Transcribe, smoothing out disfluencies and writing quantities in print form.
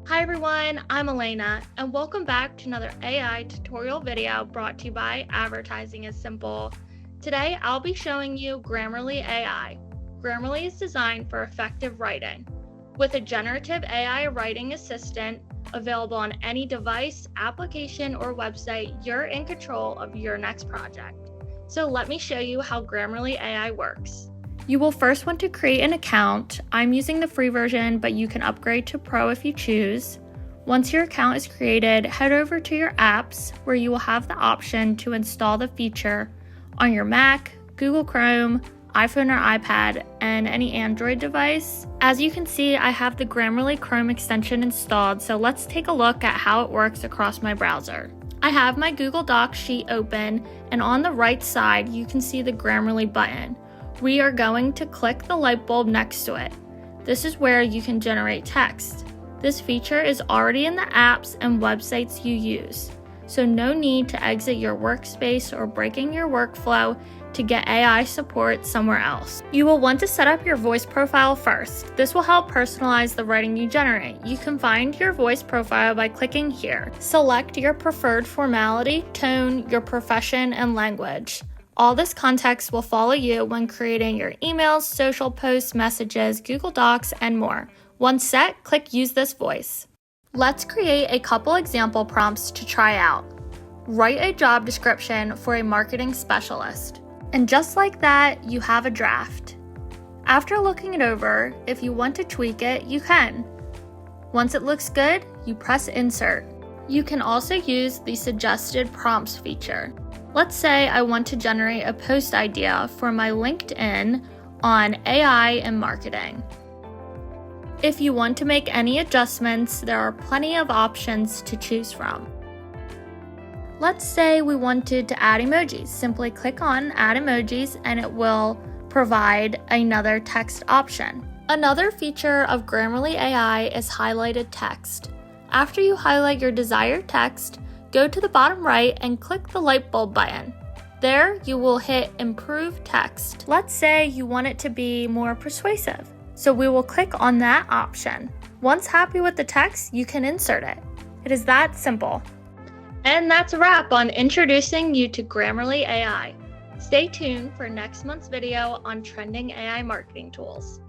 Hi everyone, I'm Elena, and welcome back to another AI tutorial video brought to you by Advertising is Simple. Today I'll be showing you Grammarly AI. Grammarly is designed for effective writing. With a generative AI writing assistant available on any device, application, or website, you're in control of your next project. So let me show you how Grammarly AI works. You will first want to create an account. I'm using the free version, but you can upgrade to Pro if you choose. Once your account is created, head over to your apps where you will have the option to install the feature on your Mac, Google Chrome, iPhone or iPad, and any Android device. As you can see, I have the Grammarly Chrome extension installed, so let's take a look at how it works across my browser. I have my Google Docs sheet open, and on the right side, you can see the Grammarly button. We are going to click the light bulb next to it. This is where you can generate text. This feature is already in the apps and websites you use, so no need to exit your workspace or breaking your workflow to get AI support somewhere else. You will want to set up your voice profile first. This will help personalize the writing you generate. You can find your voice profile by clicking here. Select your preferred formality, tone, your profession, and language. All this context will follow you when creating your emails, social posts, messages, Google Docs, and more. Once set, click Use this voice. Let's create a couple example prompts to try out. Write a job description for a marketing specialist. And just like that, you have a draft. After looking it over, if you want to tweak it, you can. Once it looks good, you press Insert. You can also use the Suggested Prompts feature. Let's say I want to generate a post idea for my LinkedIn on AI and marketing. If you want to make any adjustments, there are plenty of options to choose from. Let's say we wanted to add emojis. Simply click on Add Emojis and it will provide another text option. Another feature of Grammarly AI is highlighted text. After you highlight your desired text, go to the bottom right and click the light bulb button. There, you will hit Improve Text. Let's say you want it to be more persuasive, so we will click on that option. Once happy with the text, you can insert it. It is that simple. And that's a wrap on introducing you to Grammarly AI. Stay tuned for next month's video on trending AI marketing tools.